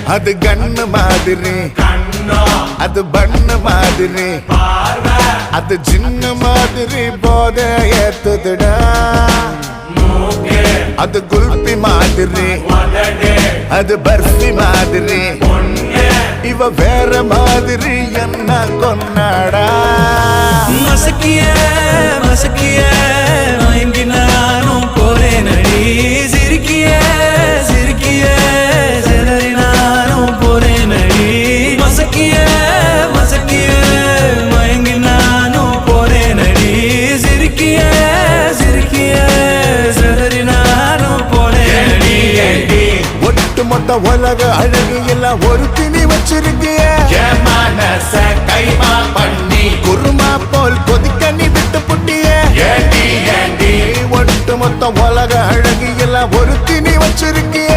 அது கண்ணு மாதிரி, அது பண்ணு மாதிரி, அது சின்ன மாதிரி போத ஏத்துதுடா. அது குல்பி மாதிரி, அது பர்ஃபி மாதிரி, இவ வேற மாதிரி என்ன கொண்டாடா. மசக்கிய மசக்கிய மயங்கி நானும் போறேன் அடி. சிரிக்கிய சிரிக்கிய சிதறி நானும் போறேன் அடி. மசக்கிய மசக்கிய மயங்கி நானும் போறேன் அடி. சிரிக்கிய சிரிக்கிய சிதறி நானும் போறேன் அடி. ஒட்டு மொத்த உலக அழகு எல்லாம் ஒரு திணி வச்சிருக்கிய. கைமா பண்ணி குருமா போல் கொதிக்க நீ விட்டு புட்டிய. ஒட்டு மொத்த உலக அழகு எல்லாம் ஒரு திணி வச்சிருக்கிய.